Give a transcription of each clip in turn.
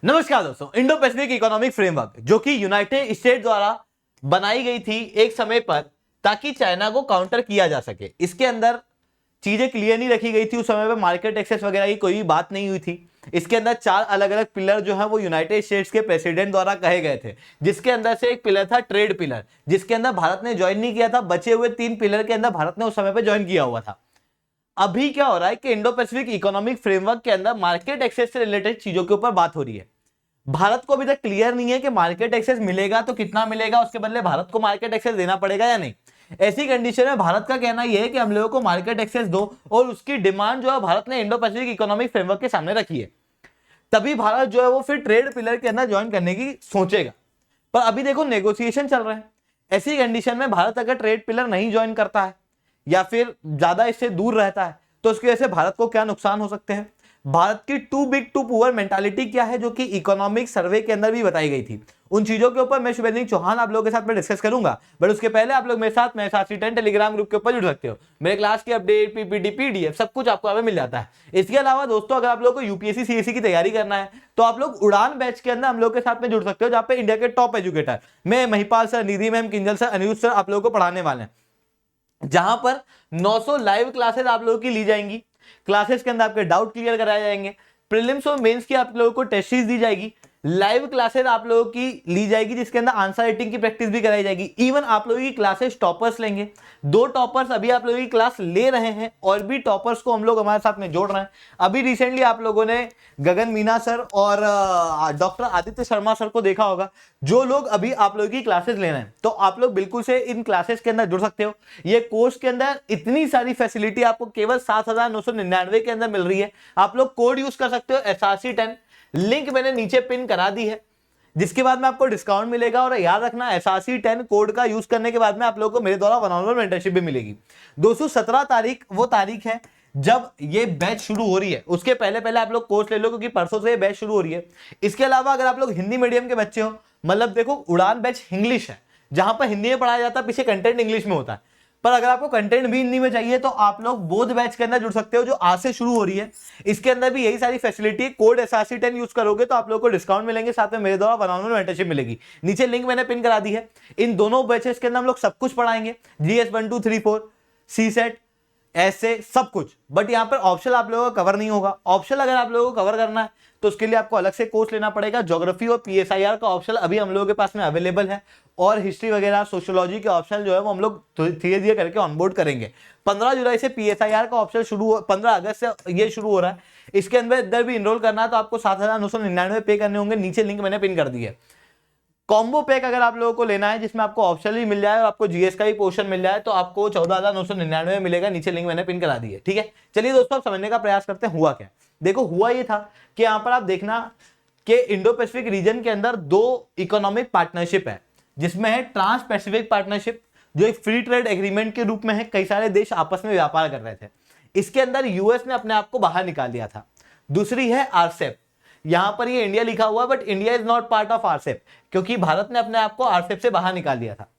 नमस्कार दोस्तों, Indo Pacific economic framework जो कि यूनाइटेड स्टेट द्वारा बनाई गई थी एक समय पर ताकि चाइना को काउंटर किया जा सके। इसके अंदर चीजें क्लियर नहीं रखी गई थी। उस समय पर मार्केट एक्सेस वगैरह की कोई भी बात नहीं हुई थी। इसके अंदर 4 अलग अलग पिलर जो है वो यूनाइटेड स्टेट्स के प्रेसिडेंट द्वारा कहे गए थे, जिसके अंदर से एक पिलर था ट्रेड पिलर, जिसके अंदर भारत ने ज्वाइन नहीं किया था। बचे हुए 3 पिलर के अंदर भारत ने उस समय पर ज्वाइन किया हुआ था। अभी क्या हो रहा है कि इंडो पैसिफिक इकोनॉमिक फ्रेमवर्क के अंदर मार्केट एक्सेस से रिलेटेड चीजों के ऊपर बात हो रही है। भारत को अभी तक क्लियर नहीं है कि मार्केट एक्सेस मिलेगा तो कितना मिलेगा, उसके बदले भारत को मार्केट एक्सेस देना पड़ेगा या नहीं। ऐसी कंडीशन में भारत का कहना यह है कि हम लोगों को मार्केट एक्सेस दो, और उसकी डिमांड जो है भारत ने इंडो पैसिफिक इकोनॉमिक फ्रेमवर्क के सामने रखी है। तभी भारत जो है वो फिर ट्रेड पिलर के अंदर ज्वाइन करने की सोचेगा। पर अभी देखो नेगोशिएशन चल रहे हैं। ऐसी कंडीशन में भारत अगर ट्रेड पिलर नहीं ज्वाइन करता है या फिर ज्यादा इससे दूर रहता है तो उसकी वजह से भारत को क्या नुकसान हो सकते हैं। भारत की too big to poor mentality क्या है, जो कि इकोनॉमिक सर्वे के अंदर भी बताई गई थी। उन चीजों के ऊपर मैं शुभेंद्र चौहान आप लोगों के साथ में डिस्कस करूंगा। बट उसके पहले आप लोग मेरे साथ में SRC10 टेलीग्राम ग्रुप के ऊपर जुड़ सकते हो। मेरे क्लास की अपडेट, पीपीटी, पीडीएफ सब कुछ आपको यहाँ पे मिल जाता है। इसके अलावा दोस्तों, अगर आप लोग को यूपीएससी सीएससी की तैयारी करना है तो आप लोग उड़ान बैच के अंदर हम लोग के साथ में जुड़ सकते हो, जहाँ पे इंडिया के टॉप एजुकेटर मैं, Mahipal sir, Nidhi ma'am, Kinjal sir, Aniruddh sir आप लोगों को पढ़ाने वाले हैं। जहां पर 900 लाइव क्लासेस आप लोगों की ली जाएंगी। क्लासेस के अंदर आपके डाउट क्लियर कराए जाएंगे। प्रीलिम्स और मेंस की आप लोगों को टेस्ट सीरीज दी जाएगी। लाइव क्लासेस आप लोगों की ली जाएगी, जिसके अंदर आंसर राइटिंग की प्रैक्टिस भी कराई जाएगी। इवन आप लोगों की क्लासेस टॉपर्स लेंगे। 2 टॉपर्स अभी आप लोगों की क्लास ले रहे हैं, और भी टॉपर्स को हम लोग हमारे साथ में जोड़ रहे हैं। अभी रिसेंटली आप लोगों ने गगन मीना सर और डॉक्टर आदित्य शर्मा सर को देखा होगा। जो लोग अभी आप लोगों की क्लासेस ले रहे हैं तो आप लोग बिल्कुल से इन क्लासेस के अंदर जुड़ सकते हो। ये कोर्स के अंदर इतनी सारी फैसिलिटी आपको केवल 7,999 के अंदर मिल रही है। आप लोग कोड यूज कर सकते हो SRC10, लिंक मैंने नीचे पिन करा दी है, जिसके बाद में आपको डिस्काउंट मिलेगा। और याद रखना, SRC10 कोड का यूज करने के बाद में आप लोगों को मेरे द्वारा 1-on-1 मेंटरशिप भी मिलेगी। दोस्तों 17 तारीख वो तारीख है जब ये बैच शुरू हो रही है। उसके पहले पहले आप लोग कोर्स ले लो, क्योंकि परसों से ये बैच शुरू हो रही है। इसके अलावा अगर आप लोग हिंदी मीडियम के बच्चे हो, मतलब देखो उड़ान बैच इंग्लिश है, जहां पर हिंदी में पढ़ाया जाता है, पीछे कंटेंट इंग्लिश में होता है। पर अगर आपको कंटेंट भी हिंदी में चाहिए तो आप लोग बोध बैच के अंदर जुड़ सकते हो, जो आज से शुरू हो रही है। इसके अंदर भी यही सारी फैसिलिटी। कोड SRC10 यूज करोगे तो आप लोगों को डिस्काउंट मिलेंगे, साथ में मेरे द्वारा 1-on-1 मेंटरशिप मिलेगी। नीचे लिंक मैंने पिन करा दी है। इन दोनों बैचेस के अंदर हम लोग सब कुछ पढ़ाएंगे, GS 1 2 3 4, CSET, ऐसे सब कुछ। बट यहाँ पर ऑप्शनल आप लोगों का कवर नहीं होगा। ऑप्शनल अगर आप लोगों को कवर करना है तो उसके लिए आपको अलग से कोर्स लेना पड़ेगा। ज्योग्राफी और PSIR का ऑप्शनल अभी हम लोगों के पास में अवेलेबल है, और हिस्ट्री वगैरह सोशियोलॉजी के ऑप्शन जो है वो हम लोग धीरे धीरे करके ऑनबोर्ड करेंगे। 15 जुलाई से PSIR का ऑप्शन शुरू, 15 अगस्त से ये शुरू हो रहा है। इसके अंदर भी इनरोल करना है तो आपको 7,999 पे करने होंगे। नीचे लिंक मैंने पिन कर दी है। कॉम्बो पैक अगर आप लोगों को लेना है, जिसमें आपको ऑप्शनली मिल जाए और आपको GS का भी पोर्शन मिल जाए, तो आपको 14,999 मिलेगा। नीचे लिंक मैंने पिन करा दी है। ठीक है, चलिए दोस्तों, आप समझने का प्रयास करते हैं हुआ क्या। देखो हुआ ये था कि यहाँ पर आप देखना कि इंडो पैसिफिक रीजन के अंदर 2 इकोनॉमिक पार्टनरशिप है, जिसमें है ट्रांस पैसिफिक पार्टनरशिप, जो एक फ्री ट्रेड एग्रीमेंट के रूप में है। कई सारे देश आपस में व्यापार कर रहे थे। इसके अंदर US ने अपने आप को बाहर निकाल दिया था। दूसरी है RCEP। यहां पर ये इंडिया लिखा हुआ है, but India is not part of RCEP, क्योंकि भारत ने अपने आप को RCEP से बाहर निकाल दिया था।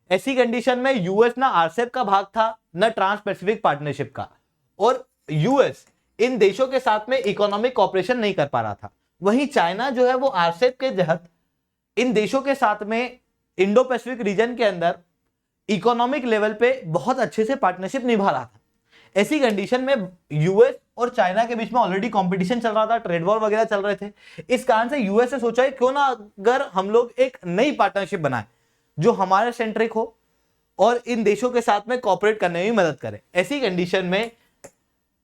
ऐसी कंडीशन में US ना RCEP का भाग था, न ट्रांस पैसिफिक पार्टनरशिप का, और US इन देशों के साथ में इकोनॉमिक कॉपरेशन नहीं कर पा रहा था। वहीं चाइना जो है वो RCEP के तहत इन देशों के साथ में इंडो पैसिफिक रीजन के अंदर इकोनॉमिक लेवल पे बहुत अच्छे से पार्टनरशिप निभा रहा था। ऐसी कंडीशन में US और चाइना के बीच में ऑलरेडी कंपटीशन चल रहा था, ट्रेड वॉर वगैरह चल रहे थे। इस कारण से US ने सोचा है क्यों ना अगर हम लोग एक नई पार्टनरशिप बनाएं जो हमारे सेंट्रिक हो और इन देशों के साथ में कोऑपरेट करने में मदद करे। ऐसी कंडीशन में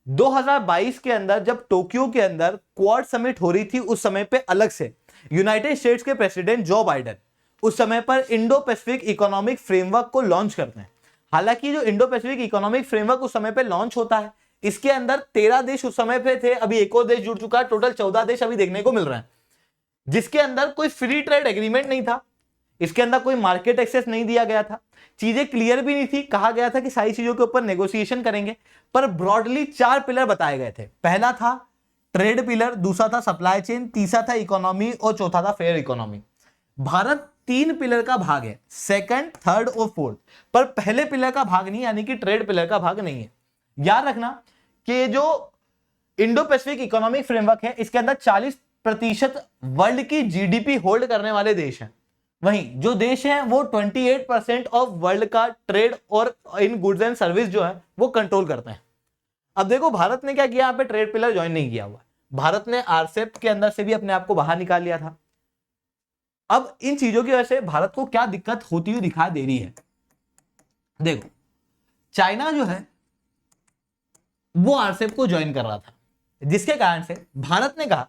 2022 के अंदर जब टोक्यो के अंदर क्वाड समिट हो रही थी, उस समय पे अलग से यूनाइटेड स्टेट्स के प्रेसिडेंट जो बाइडेन उस समय पर इंडो पैसिफिक इकोनॉमिक फ्रेमवर्क को लॉन्च करते हैं। हालांकि जो इंडो पैसिफिक इकोनॉमिक फ्रेमवर्क उस समय पे लॉन्च होता है, इसके अंदर 13 देश उस समय पे थे, अभी एक और देश जुड़ चुका है, टोटल 14 देश अभी देखने को मिल रहे हैं, जिसके अंदर कोई फ्री ट्रेड एग्रीमेंट नहीं था। इसके अंदर कोई मार्केट एक्सेस नहीं दिया गया था। चीजें क्लियर भी नहीं थी। कहा गया था कि सारी चीजों के ऊपर नेगोशिएशन करेंगे, पर ब्रॉडली 4 पिलर बताए गए थे। पहला था ट्रेड पिलर, दूसरा था सप्लाई चेन, तीसरा था इकोनॉमी और चौथा था फेयर इकोनॉमी। भारत 3 पिलर का भाग है, सेकंड, थर्ड और फोर्थ, पर पहले पिलर का भाग नहीं, यानी कि ट्रेड पिलर का भाग नहीं है। याद रखना कि जो इंडो पैसिफिक इकोनॉमिक फ्रेमवर्क है, इसके अंदर 40 प्रतिशत वर्ल्ड की जीडीपी होल्ड करने वाले देश हैं। वहीं जो देश हैं वो 28% ऑफ वर्ल्ड का ट्रेड और इन गुड्स एंड सर्विस जो है वो कंट्रोल करते हैं। अब देखो भारत ने क्या किया, यहाँ पे ट्रेड पिलर ज्वाइन नहीं किया हुआ, भारत ने आरसेप के अंदर से भी अपने आप को बाहर निकाल लिया था। अब इन चीजों की वजह से भारत को क्या दिक्कत होती हुई दिखाई दे रही है, देखो चाइना जो है वो आरसेप को ज्वाइन कर रहा था, जिसके कारण से भारत ने कहा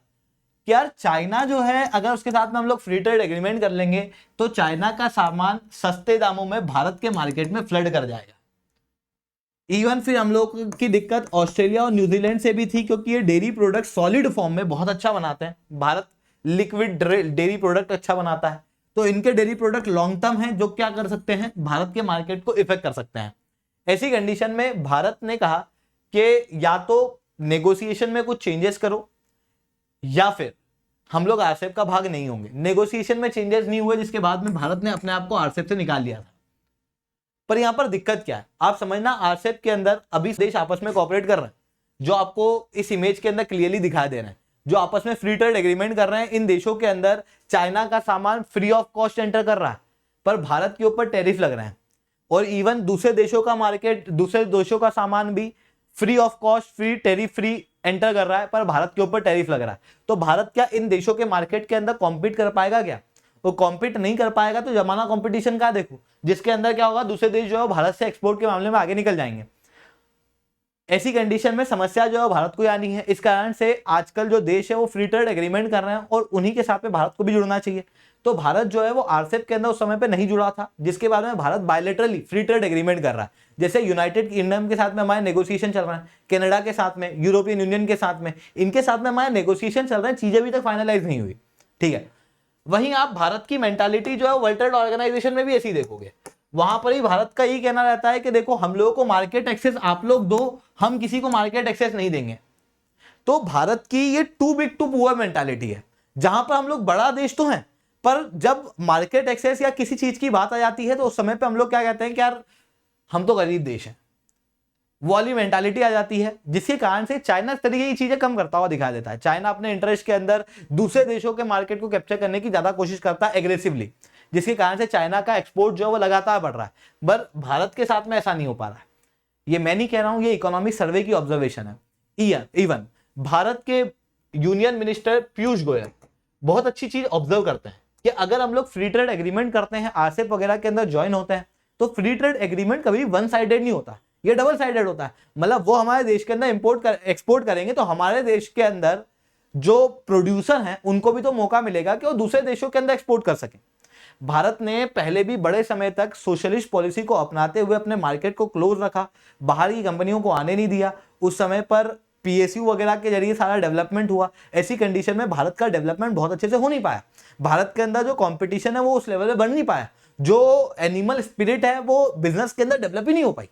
कि यार चाइना जो है अगर उसके साथ में हम लोग फ्री ट्रेड एग्रीमेंट कर लेंगे तो चाइना का सामान सस्ते दामों में भारत के मार्केट में फ्लड कर जाएगा। इवन फिर हम लोग की दिक्कत ऑस्ट्रेलिया और न्यूजीलैंड से भी थी, क्योंकि ये डेयरी प्रोडक्ट सॉलिड फॉर्म में बहुत अच्छा बनाते हैं, भारत लिक्विड डेयरी प्रोडक्ट अच्छा बनाता है, तो इनके डेयरी प्रोडक्ट लॉन्ग टर्म हैं जो क्या कर सकते हैं, भारत के मार्केट को इफेक्ट कर सकते हैं। ऐसी कंडीशन में भारत ने कहा कि या तो नेगोशिएशन में कुछ चेंजेस करो या फिर हम लोग आरसेप का भाग नहीं होंगे। नेगोशिएशन में चेंजेस नहीं हुए, जिसके बाद में भारत ने अपने आप को आरसेप से निकाल लिया था। पर यहां पर दिक्कत क्या है, आप समझना, आरसेप के अंदर अभी देश आपस में कोऑपरेट कर रहे हैं, जो आपको इस इमेज के अंदर क्लियरली दिखाई दे रहे हैं, जो आपस में फ्री ट्रेड एग्रीमेंट कर रहे हैं। इन देशों के अंदर चाइना का सामान फ्री ऑफ कॉस्ट एंटर कर रहा है, पर भारत के ऊपर टैरिफ लग रहे हैं, और इवन दूसरे देशों का मार्केट, दूसरे देशों का सामान भी free of cost, free tariff free enter कर रहा है, पर भारत के ऊपर टैरिफ लग रहा है। तो भारत क्या इन देशों के मार्केट के अंदर कॉम्पीट कर पाएगा क्या? वो कॉम्पीट नहीं कर पाएगा, तो जमाना कंपटीशन का देखो, जिसके अंदर क्या होगा, दूसरे देश जो है भारत से एक्सपोर्ट के मामले में आगे निकल जाएंगे। ऐसी कंडीशन में समस्या जो है भारत को आनी है। इस कारण से आजकल जो देश है वो फ्री ट्रेड एग्रीमेंट कर रहे हैं, और उन्हीं के साथ में भारत को भी जुड़ना चाहिए। तो भारत जो है वो आरसेप के अंदर उस समय पे नहीं जुड़ा था, जिसके बाद में Bharat bilaterally free trade agreement कर रहा है। जैसे यूनाइटेड किंगडम के साथ में हमारे नेगोशिएशन चल रहा है, कनाडा के साथ में, यूरोपियन यूनियन के साथ में, इनके साथ में हमारे नेगोशिएशन चल रहे हैं, चीजें अभी तक फाइनलाइज नहीं हुई, ठीक है। वहीं आप भारत की मेंटालिटी जो है वर्ल्ड ट्रेड ऑर्गेनाइजेशन में भी ऐसी देखोगे, वहां पर ही भारत का यही कहना रहता है कि देखो हम लोगों को मार्केट एक्सेस आप लोग दो, हम किसी को मार्केट एक्सेस नहीं देंगे। तो भारत की ये too big to poor mentality है, जहां पर हम लोग बड़ा देश तो हैं, पर जब मार्केट एक्सेस या किसी चीज की बात आ जाती है तो उस समय पे हम लोग क्या कहते हैं कि यार हम तो गरीब देश हैं, वो वाली मेंटालिटी आ जाती है, जिसके कारण से चाइना इस तरीके की चीजें कम करता हुआ दिखाई देता है। चाइना अपने इंटरेस्ट के अंदर दूसरे देशों के मार्केट को कैप्चर करने की ज्यादा कोशिश करता है एग्रेसिवली, जिसके कारण से चाइना का एक्सपोर्ट जो है वो लगातार बढ़ रहा है, पर भारत के साथ में ऐसा नहीं हो पा रहा है। ये मैं नहीं कह रहा हूं, ये इकोनॉमिक सर्वे की ऑब्जर्वेशन है। इवन भारत के यूनियन मिनिस्टर पीयूष गोयल बहुत अच्छी चीज ऑब्जर्व करते हैं कि अगर हम लोग फ्री ट्रेड एग्रीमेंट करते हैं, आरसेप वगैरह के अंदर ज्वाइन होते हैं, तो फ्री ट्रेड एग्रीमेंट कभी वन साइडेड नहीं होता, ये डबल साइडेड होता है। मतलब वो हमारे देश के अंदर एक्सपोर्ट करेंगे तो हमारे देश के अंदर जो प्रोड्यूसर हैं उनको भी तो मौका मिलेगा कि वो दूसरे देशों के अंदर एक्सपोर्ट कर सकें। भारत ने पहले भी बड़े समय तक सोशलिस्ट पॉलिसी को अपनाते हुए अपने मार्केट को क्लोज रखा, बाहर की कंपनियों को आने नहीं दिया। उस समय पर पीएसयू वगैरह के जरिए सारा डेवलपमेंट हुआ। ऐसी कंडीशन में भारत का डेवलपमेंट बहुत अच्छे से हो नहीं पाया, भारत के अंदर जो कंपटीशन है वो उस लेवल पे बढ़ नहीं पाया, जो एनिमल स्पिरिट है वो बिजनेस के अंदर डेवलप ही नहीं हो पाई।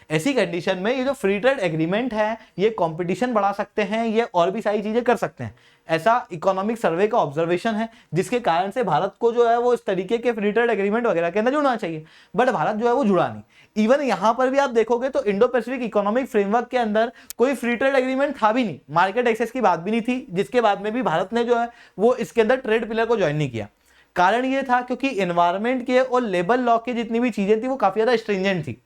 ऐसी कंडीशन में ये जो फ्री ट्रेड एग्रीमेंट है ये कंपटीशन बढ़ा सकते हैं, ये और भी सारी चीजें कर सकते हैं, ऐसा इकोनॉमिक सर्वे का ऑब्जर्वेशन है, जिसके कारण से भारत को जो है वो इस तरीके के फ्री ट्रेड एग्रीमेंट वगैरह के अंदर जुड़ना चाहिए, बट भारत जो है वो जुड़ा नहीं। इवन यहां पर भी आप देखोगे तो इंडो पैसिफिक इकोनॉमिक फ्रेमवर्क के अंदर कोई फ्री ट्रेड एग्रीमेंट था भी नहीं, मार्केट एक्सेस की बात भी नहीं थी, जिसके बाद में भी भारत ने जो है वो इसके अंदर ट्रेड पिलर को ज्वाइन नहीं किया। कारण ये था क्योंकि एनवायरमेंट के और लेबर लॉ की जितनी भी चीजें थी वो काफी ज्यादा स्ट्रिंजेंट थी।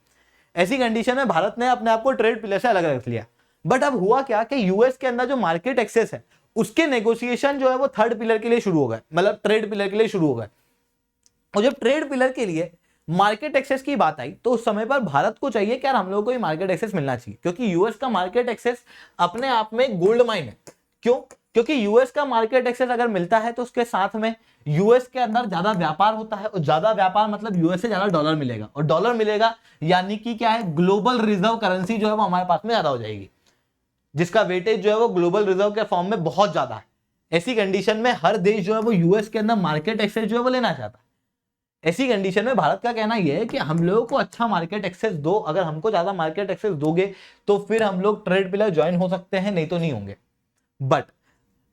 ऐसी कंडीशन में भारत ने अपने आप को ट्रेड पिलर से अलग रख लिया। बट अब हुआ क्या कि यूएस के अंदर जो मार्केट एक्सेस है उसके नेगोशिएशन जो है वो थर्ड पिलर के लिए शुरू हो गए, मतलब ट्रेड पिलर के लिए शुरू हो गए। और जब ट्रेड पिलर के लिए मार्केट एक्सेस की बात आई तो उस समय पर भारत को चाहिए कि यार हम लोगों को ये मार्केट एक्सेस मिलना चाहिए, क्योंकि यूएस का मार्केट एक्सेस अपने आप में गोल्ड माइन है। क्यों? क्योंकि यूएस का मार्केट एक्सेस अगर मिलता है तो उसके साथ में यूएस के अंदर ज्यादा व्यापार होता है, और ज्यादा व्यापार मतलब यूएस से ज्यादा डॉलर मिलेगा, और डॉलर मिलेगा यानी कि क्या है, ग्लोबल रिजर्व करेंसी जो है वो हमारे पास में ज्यादा हो जाएगी, जिसका वेटेज जो है वो ग्लोबल रिजर्व के फॉर्म में बहुत ज्यादा है। ऐसी कंडीशन में हर देश जो है वो यूएस के अंदर मार्केट एक्सेस जो है वो लेना चाहता है। ऐसी कंडीशन में भारत का कहना यह है कि हम लोगों को अच्छा मार्केट एक्सेस दो, अगर हमको ज्यादा मार्केट एक्सेस दोगे तो फिर हम लोग ट्रेड पिलर ज्वाइन हो सकते हैं, नहीं तो नहीं होंगे। बट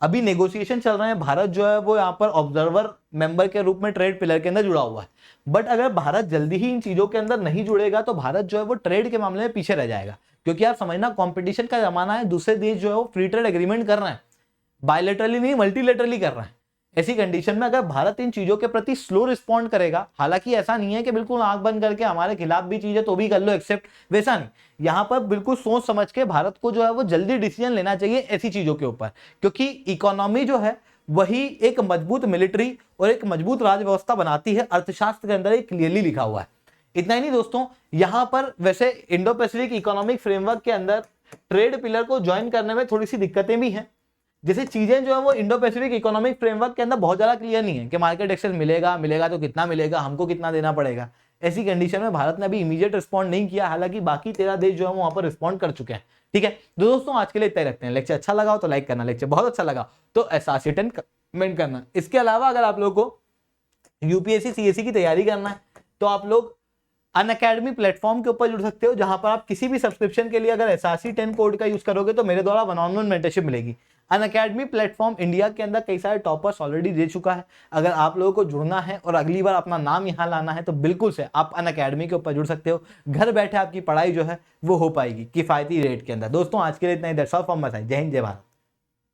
अभी नेगोशिएशन चल रहे हैं, भारत जो है वो यहाँ पर ऑब्जर्वर मेंबर के रूप में ट्रेड पिलर के अंदर जुड़ा हुआ है। बट अगर भारत जल्दी ही इन चीजों के अंदर नहीं जुड़ेगा तो भारत जो है वो ट्रेड के मामले में पीछे रह जाएगा, क्योंकि आप समझना कंपटीशन का जमाना है, दूसरे देश जो है वो फ्री ट्रेड एग्रीमेंट कर रहे हैं, बायलेटरली नहीं मल्टीलेटरली कर रहे हैं। ऐसी कंडीशन में अगर भारत इन चीजों के प्रति स्लो रिस्पॉन्ड करेगा, हालांकि ऐसा नहीं है कि बिल्कुल आंख बंद करके हमारे खिलाफ भी चीजें तो भी कर लो एक्सेप्ट, वैसा नहीं, यहां पर बिल्कुल सोच समझ के भारत को जो है वो जल्दी डिसीजन लेना चाहिए ऐसी चीजों के ऊपर, क्योंकि इकोनॉमी जो है वही एक मजबूत मिलिट्री और एक मजबूत राज्य व्यवस्था बनाती है। अर्थशास्त्र के अंदर एक क्लियरली लिखा हुआ है। इतना ही नहीं दोस्तों, यहां पर वैसे इंडो पैसिफिक इकोनॉमिक फ्रेमवर्क के अंदर ट्रेड पिलर को ज्वाइन करने में थोड़ी सी दिक्कतें भी हैं। जैसे चीजें जो है वो इंडो पैसिफिक इकोनॉमिक फ्रेमवर्क के अंदर बहुत ज्यादा क्लियर नहीं है कि मार्केट एक्सेस मिलेगा तो कितना मिलेगा, हमको कितना देना पड़ेगा। ऐसी कंडीशन में भारत ने अभी इमीडिएट रिस्पॉन्ड नहीं किया, हालांकि बाकी 13 देश जो है वहां पर रिस्पॉन्ड कर चुके हैं। ठीक है तो दोस्तों आज के लिए इतना ही रखते हैं। लेक्चर अच्छा लगा हो तो लाइक करना, लेक्चर बहुत अच्छा लगा तो SRC10 कमेंट करना। इसके अलावा अगर आप लोगों को यूपीएससी सीएससी की तैयारी करना है तो आप लोग अनअकैडमी प्लेटफॉर्म के ऊपर जुड़ सकते हो, जहां पर आप किसी भी सब्सक्रिप्शन के लिए अगर SRC10 कोड का यूज करोगे तो मेरे द्वारा 1-on-1 मेंटरशिप मिलेगी। अनअकैडमी प्लेटफॉर्म इंडिया के अंदर कई सारे टॉपर्स ऑलरेडी दे चुका है। अगर आप लोगों को जुड़ना है और अगली बार अपना नाम यहाँ लाना है तो बिल्कुल से आप अनअकैडमी के ऊपर जुड़ सकते हो। घर बैठे आपकी पढ़ाई जो है वो हो पाएगी किफायती रेट के अंदर। दोस्तों आज के लिए इतना ही। That's all from my side. जय हिंद जय भारत।